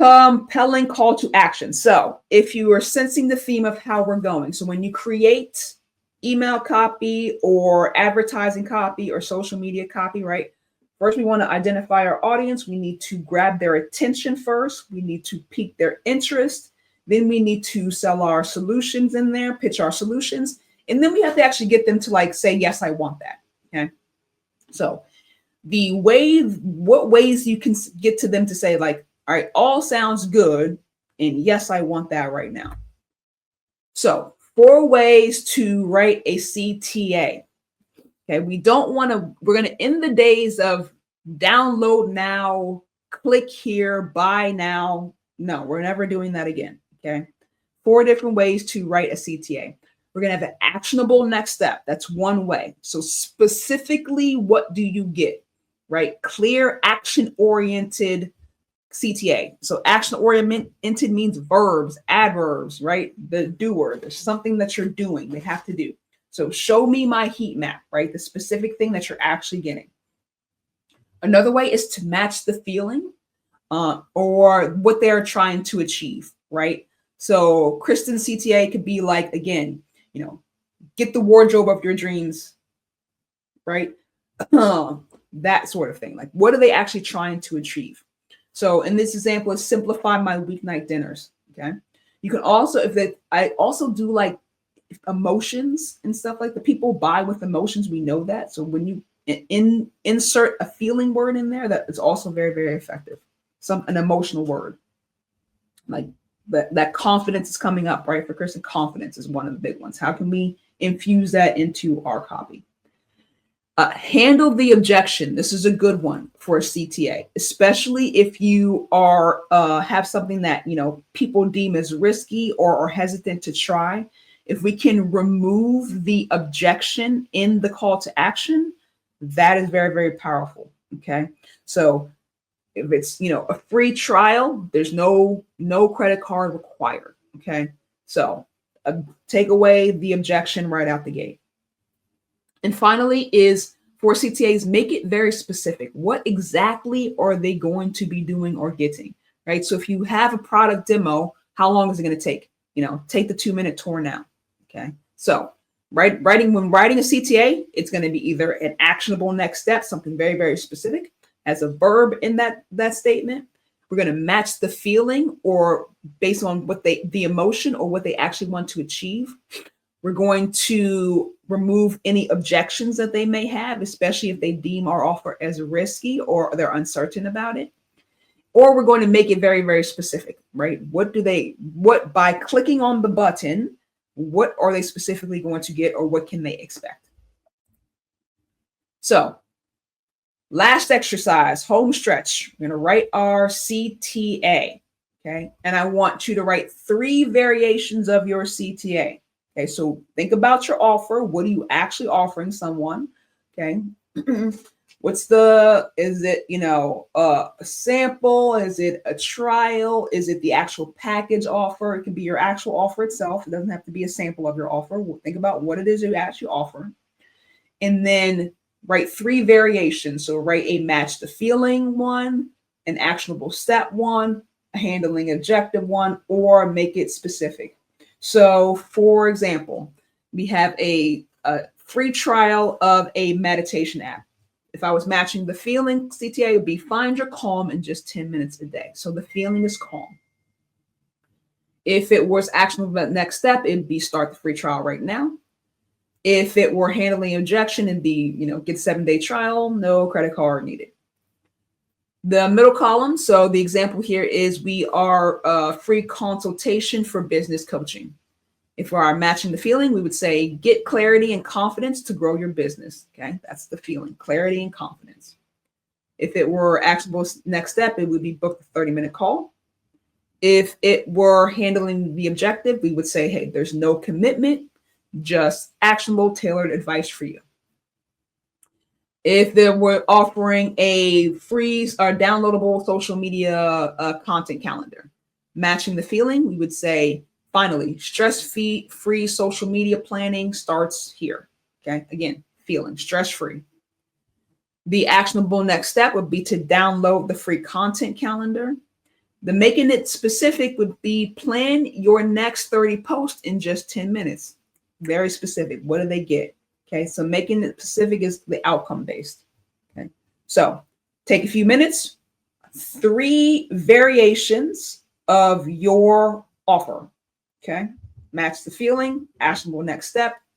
Compelling call to action. So if you are sensing the theme of how we're going, so when you create email copy or advertising copy or social media copy, right? First, we want to identify our audience. We need to grab their attention first. We need to pique their interest. Then we need to sell our solutions in there, pitch our solutions. And then we have to actually get them to like say, yes, I want that. Okay. So what ways you can get to them to say like, all right, all sounds good. And yes, I want that right now. So 4 ways to write a CTA. Okay, we're going to end the days of download now, click here, buy now. No, we're never doing that again. Okay. 4 different ways to write a CTA. We're going to have an actionable next step. That's one way. So specifically, what do you get? Right? Clear, action-oriented CTA. So action-oriented means verbs, adverbs, right? The doer. There's something that you're doing. They have to do. So show me my heat map, right? The specific thing that you're actually getting. Another way is to match the feeling or what they're trying to achieve, right? So Kristen's CTA could be like, again, get the wardrobe of your dreams, right? That sort of thing. Like, what are they actually trying to achieve? So in this example, is simplify my weeknight dinners. Okay. You can also, I also do like emotions and stuff like the people buy with emotions. We know that. So when you insert a feeling word in there, that is also very, very effective. An emotional word. Like that confidence is coming up, right? For Kristen, confidence is one of the big ones. How can we infuse that into our copy? Handle the objection. This is a good one for a CTA, especially if you are have something that people deem as risky or are hesitant to try. If we can remove the objection in the call to action, that is very, very powerful. Okay, so if it's a free trial, there's no credit card required. Okay, so take away the objection right out the gate. And finally is for CTAs, make it very specific. What exactly are they going to be doing or getting, right? So if you have a product demo, how long is it going to take? Take the 2-minute tour now. Okay. So when writing a CTA, it's going to be either an actionable next step, something very, very specific as a verb in that statement. We're going to match the feeling or based on the emotion or what they actually want to achieve. We're going to remove any objections that they may have, especially if they deem our offer as risky or they're uncertain about it. Or we're going to make it very, very specific, right? By clicking on the button, what are they specifically going to get or what can they expect? So last exercise, home stretch. We're going to write our CTA, okay? And I want you to write 3 variations of your CTA. Okay, so think about your offer. What are you actually offering someone? Okay. Is it, a sample? Is it a trial? Is it the actual package offer? It can be your actual offer itself. It doesn't have to be a sample of your offer. Think about what it is you actually offer. And then write 3 variations. So write a match the feeling one, an actionable step one, a handling objective one, or make it specific. So, for example, we have a free trial of a meditation app. If I was matching the feeling, CTA would be find your calm in just 10 minutes a day. So the feeling is calm. If it was actionable next step, it'd be start the free trial right now. If it were handling objection, it'd be, get 7-day trial, no credit card needed. The middle column, so the example here is we are a free consultation for business coaching. If we are matching the feeling, we would say get clarity and confidence to grow your business. Okay, that's the feeling, clarity and confidence. If it were actionable next step, it would be book a 30-minute call. If it were handling the objective, we would say, hey, there's no commitment, just actionable, tailored advice for you. If they were offering a free or downloadable social media content calendar, matching the feeling, we would say, finally, stress-free social media planning starts here. Okay, again, feeling stress-free. The actionable next step would be to download the free content calendar. The making it specific would be plan your next 30 posts in just 10 minutes. Very specific. What do they get? Okay, so making it specific is the outcome based. Okay, so take a few minutes, 3 variations of your offer. Okay, match the feeling, actionable next step,